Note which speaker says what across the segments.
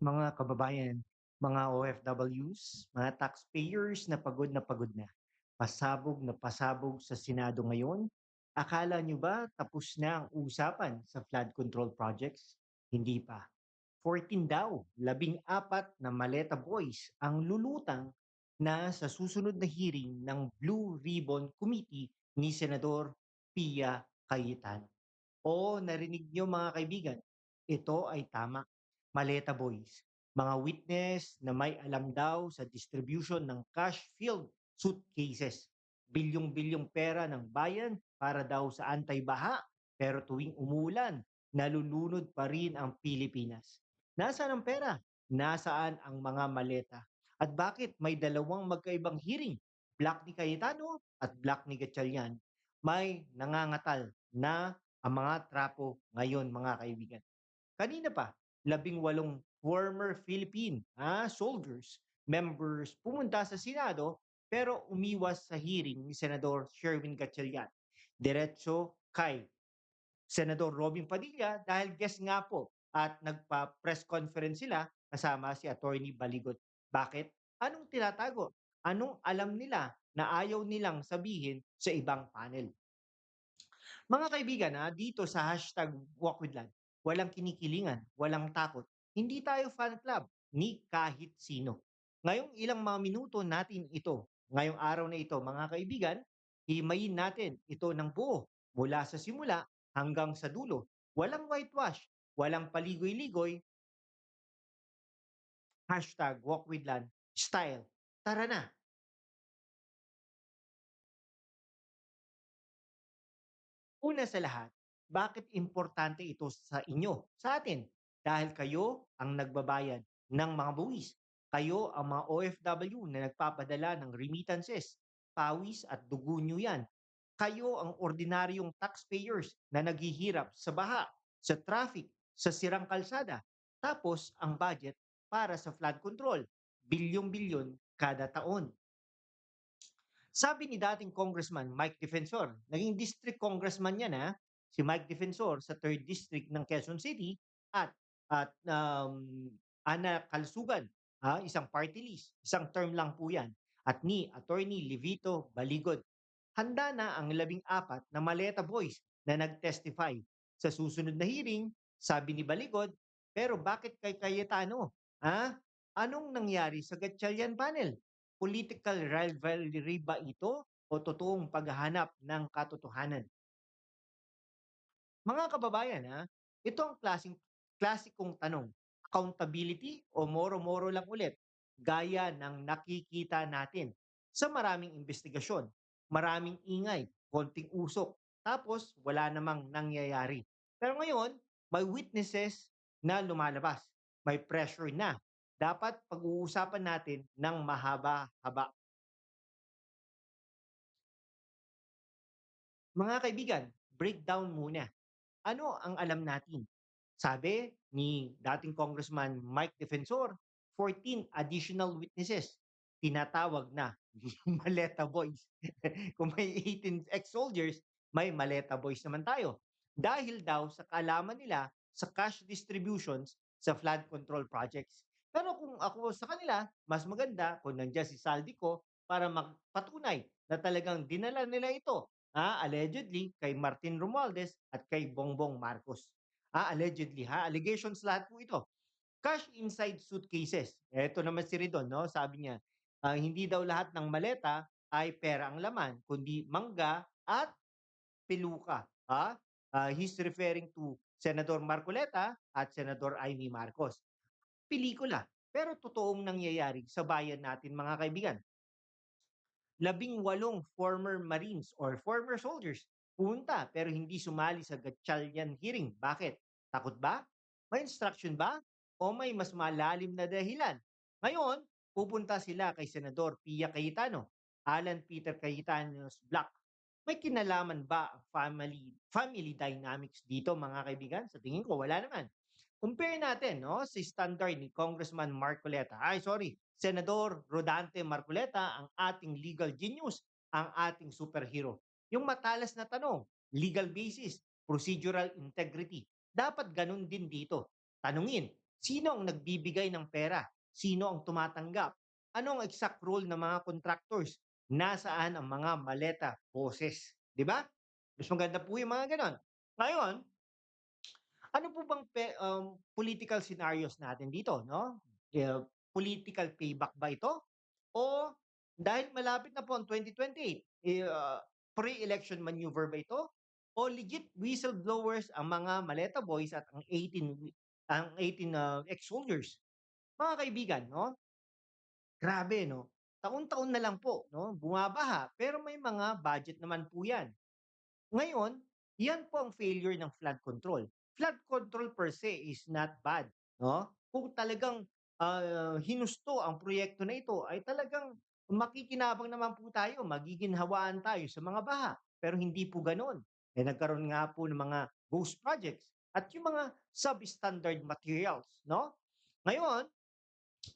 Speaker 1: Mga kababayan, mga OFWs, mga taxpayers na pagod na pasabog sa Senado ngayon. Akala nyo ba tapos na ang usapan sa flood control projects? Hindi pa. 14 daw, 14 na Maleta Boys ang lulutang na sa susunod na hearing ng Blue Ribbon Committee ni Senador Pia Cayetano. Oo, narinig niyo mga kaibigan, ito ay tama. Maleta Boys, mga witness na may alam daw sa distribution ng cash-filled suitcases. Bilyong-bilyong pera ng bayan para daw sa anti-baha, pero tuwing umulan, nalulunod pa rin ang Pilipinas. Nasaan ang pera? Nasaan ang mga maleta? At bakit may dalawang magkaibang hearing? Black ni Cayetano at Black ni Gatchalian. May nangangatal na ang mga trapo ngayon, mga kaibigan. Kanina pa, 18 former Philippine soldiers, members pumunta sa Senado pero umiwas sa hearing ni Senador Sherwin Gatchalian. Diretso kay Senador Robin Padilla dahil guest nga po at nagpa-press conference sila kasama si Attorney Baligot. Bakit? Anong tinatago? Anong alam nila na ayaw nilang sabihin sa ibang panel? Mga kaibigan, dito sa hashtag #WalkWithLand, walang kinikilingan, walang takot. Hindi tayo fan club ni kahit sino. Ngayong ilang mga minuto natin ito, ngayong araw na ito, mga kaibigan, himayin natin ito ng buo mula sa simula hanggang sa dulo. Walang whitewash, walang paligoy-ligoy, #WalkWithLand style. Tara na! Una sa lahat, bakit importante ito sa inyo, sa atin? Dahil kayo ang nagbabayad ng mga buwis. Kayo ang mga OFW na nagpapadala ng remittances, pawis at dugo nyo yan. Kayo ang ordinaryong taxpayers na naghihirap sa baha, sa traffic, sa sirang kalsada. Tapos ang budget para sa flood control, bilyong-bilyon kada taon. Sabi ni dating Congressman Mike Defensor, naging district congressman yan si Mike Defensor sa 3rd District ng Quezon City at Ana Kalsugan, isang party list, isang term lang po yan, at ni Attorney Levito Baligod. Handa na ang 14 na Maleta Boys na nag-testify. Sa susunod na hearing, sabi ni Baligod, pero bakit kay Cayetano? Ha? Anong nangyari sa Gatchalian panel? Political rivalry ba ito o totoong paghahanap ng katotohanan? Mga kababayan, ito ang klasikong tanong. Accountability o moro-moro lang ulit? Gaya ng nakikita natin sa maraming investigasyon, maraming ingay, konting usok, tapos wala namang nangyayari. Pero ngayon, may witnesses na lumalabas. May pressure na. Dapat pag-uusapan natin ng mahaba-haba. Mga kaibigan, breakdown muna. Ano ang alam natin? Sabi ni dating Congressman Mike Defensor, 14 additional witnesses. Tinatawag na Maleta Boys. Kung may 18 ex-soldiers, may Maleta Boys naman tayo. Dahil daw sa kaalaman nila sa cash distributions sa flood control projects. Pero kung ako sa kanila, mas maganda kung nandiyan si Saldico para magpatunay na talagang dinala nila ito allegedly kay Martin Romualdez at kay Bongbong Marcos. Allegedly allegations lahat po ito. Cash inside suitcases. Eto naman si Ridon, no? Sabi niya, hindi daw lahat ng maleta ay pera ang laman, kundi mangga at peluka. He's referring to Senador Marcoleta at Senador Amy Marcos. Pelikula, pero totoong nangyayari sa bayan natin mga kaibigan. 18 former Marines or former soldiers punta pero hindi sumali sa Gatchalian hearing. Bakit? Takot ba? May instruction ba? O may mas malalim na dahilan? Ngayon, pupunta sila kay Senador Pia Cayetano, Alan Peter Cayetano's Black. May kinalaman ba ang family dynamics dito mga kaibigan? Sa tingin ko wala naman. Compare natin si standard ni Congressman Marcoleta. Senador Rodante Marcoleta ang ating legal genius, ang ating superhero. Yung matalas na tanong, legal basis, procedural integrity. Dapat ganun din dito. Tanungin, Sino ang nagbibigay ng pera? Sino ang tumatanggap? Ano ang exact role ng mga contractors? Nasaan ang mga maleta boses? 'Di ba? Mas maganda po yung mga gano'n. Ngayon, ano po bang political scenarios natin dito 'no? Political payback ba ito? O dahil malapit na po ang 2028, pre-election maneuver ba ito? O legit whistleblowers ang mga Maleta Boys at ang 18 ex-soldiers? Mga kaibigan 'no, grabe 'no, taon-taon na lang po 'no, bumabaha pero may mga budget naman po 'yan. Ngayon, yan po ang failure ng flood control. Flood control per se is not bad, no? Kung talagang hinusto ang proyekto na ito ay talagang makikinabang naman po tayo, magiginhawaan tayo sa mga baha. Pero hindi po ganoon. Eh nagkaroon nga po ng mga ghost projects at yung mga substandard materials, no? Ngayon,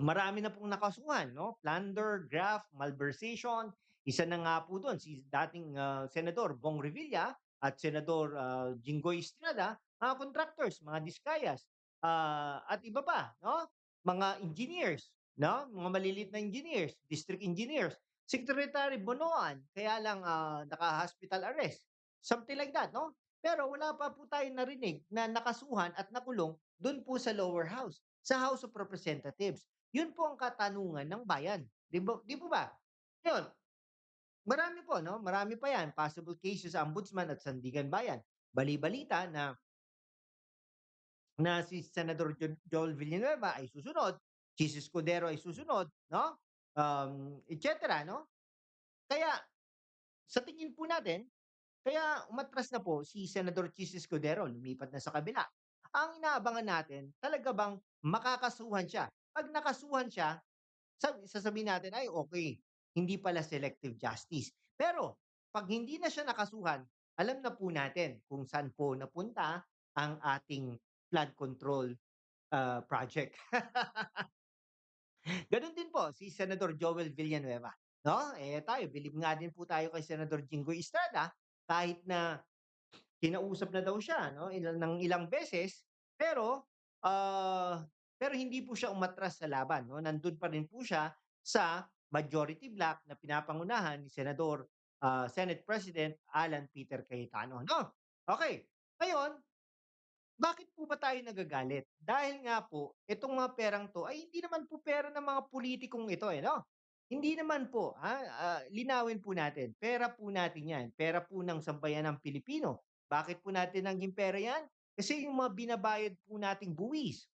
Speaker 1: marami na pong nakasuhan 'no, plunder, graft, malversation. Isa na nga po do'n si dating, Senador Bong Revilla at Senador, Jinggoy Estrada, mga contractors, mga diskayas, at iba pa 'no, mga engineers 'no, mga maliliit na engineers, district engineers. Secretary Bonoan, kaya lang, naka-hospital arrest, something like that 'no. Pero wala pa po tayong narinig na nakasuhan at nakulong do'n po sa lower house, sa House of Representatives. Yun po ang katanungan ng bayan, 'di po ba? Yun, marami po 'no, marami pa 'yan, possible cases sa ombudsman at sandigan bayan. Bali-balita na si Senador Joel Villanueva ay susunod, Chis Escudero ay susunod 'no, et cetera 'no. Kaya sa tingin po natin, kaya umatras na po si Senador Chis Escudero, lumipat na sa kabila. Ang inaabangan natin, talaga bang makakasuhan siya? 'Pag nakasuhan siya, sasabihin natin, "Ay okey, hindi pala selective justice." Pero 'pag hindi na siya nakasuhan, alam na po natin kung saan po napunta ang ating flood control, project. Gano'n din po si Senador Joel Villanueva, 'no? Eh, tayo bilib nga din po tayo kay Senador Jinggoy Estrada kahit na kinausap na daw siya 'no, ng ilang beses, pero, pero hindi po siya umatras sa laban 'no, nandun pa rin po siya sa majority block na pinapangunahan ni Senador, Senate President Alan Peter Cayetano 'no. Okey, ngayon bakit po ba tayo nagagalit? Dahil nga po itong mga perang 'to ay hindi naman po pera ng mga pulitikong ito, eh, 'no? Hindi naman po, linawin po natin, pera po natin 'yan, pera po ng sambayanang Pilipino. Bakit po natin naging pera 'yan? Kasi yung mga binabayad po nating buwis.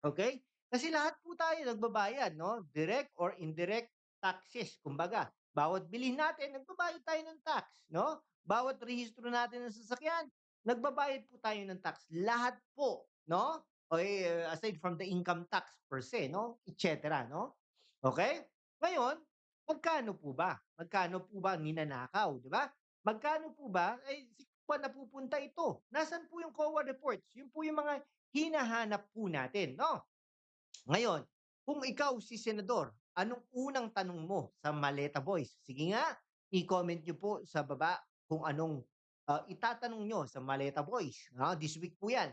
Speaker 1: Okay? Kasi lahat po tayo nagbabayad 'no, direct or indirect taxes kumbaga. Bawat bilhin natin nagbabayad tayo ng tax 'no, bawat rehistro natin ng sasakyan, nagbabayad po tayo ng tax. Lahat po 'no, aside from the income tax per se 'no, et cetera 'no. Okay? Ngayon, magkano po ba ang ninanakaw, 'di ba? Magkano po ba, ay saan ba napupunta ito? Nasaan po yung COA reports? Yun po yung mga hinahanap po natin 'no. Ngayon, kung ikaw si senador, anong unang tanong mo sa Maleta Boys? Sige nga, i-comment niyo po sa baba kung anong, itatanong niyo sa Maleta Boys, this week po 'yan.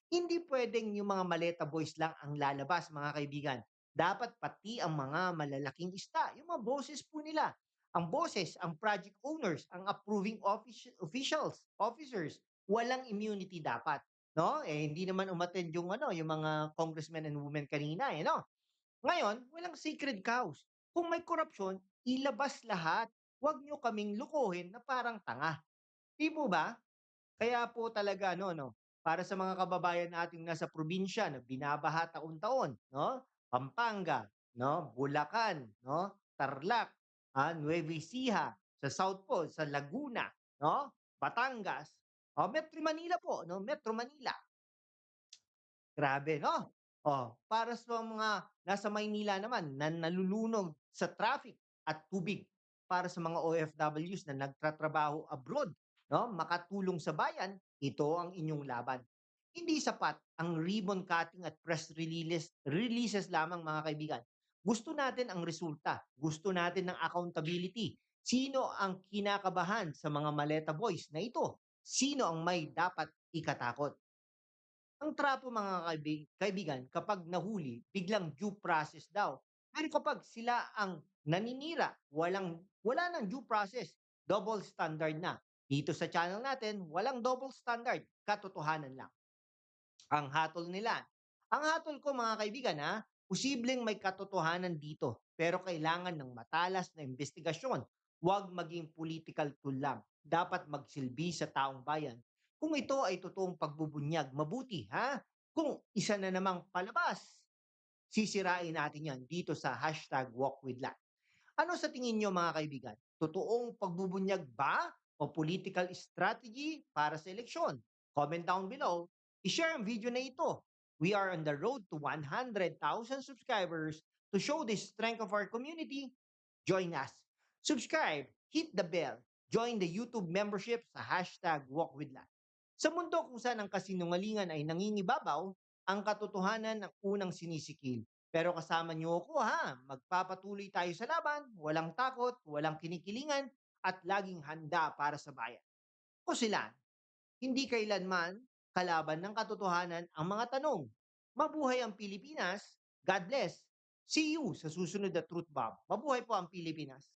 Speaker 1: Hindi puwedeng yung mga Maleta Boys lang ang lalabas mga kaibigan. Dapat pati ang mga malalaking ista, yung mga boses po nila. Ang boses, ang project owners, ang approving officers, walang immunity dapat, 'no? Eh, hindi naman umattend yung ano, yung mga congressmen and women kanina, eh, 'no? Ngayon, walang sacred cows. Kung may korapsyon, ilabas lahat. Huwag niyo kaming lokohin na parang tanga, 'di po ba? Kaya po talaga ano 'no, para sa mga kababayan nating nasa probinsya na binabaha taon-taon 'no, Pampanga 'no, Bulacan 'no, Tarlac, Nueva Ecija, sa South po sa Laguna 'no, Batangas, Metro Manila po 'no, Metro Manila. Grabe 'no? Oh, para sa mga nasa Maynila naman na nalulunog sa traffic at tubig, para sa mga OFWs na nagtatrabaho abroad 'no, makatulong sa bayan, ito ang inyong laban. Hindi sapat ang ribbon cutting at press releases lamang mga kaibigan. Gusto natin ang resulta, gusto natin ng accountability. Sino ang kinakabahan sa mga Maleta Boys na ito? Sino ang may dapat ikatakot? Ang trapo mga kaibigan kapag nahuli, biglang due process daw. Pero kapag sila ang naninira, wala ng due process, double standard na. Dito sa channel natin, walang double standard, katotohanan lang ang hatol nila. Ang hatol ko mga kaibigan posibleng may katotohanan dito, pero kailangan ng matalas na investigasyon. Huwag maging political tool lang. Dapat magsilbi sa taong bayan. Kung ito ay totoong pagbubunyag, mabuti Kung isa na namang palabas, sisirain natin yan dito sa hashtag Walk with Life. Ano sa tingin niyo mga kaibigan? Totoong pagbubunyag ba o political strategy para sa eleksyon? Comment down below. I-share ang video na ito. We are on the road to 100,000 subscribers to show the strength of our community. Join us. Subscribe, hit the bell, join the YouTube membership sa hashtag Walk with Life. Sa mundo kung saan ang kasinungalingan ay nangingibabaw, ang katotohanan ang unang sinisikil. Pero kasama niyo ako magpapatuloy tayo sa laban, walang takot, walang kinikilingan, at laging handa para sa bayan. O sila, hindi kailanman kalaban ng katotohanan ang mga tanong. Mabuhay ang Pilipinas, God bless. See you sa susunod na Truth Bomb. Mabuhay po ang Pilipinas.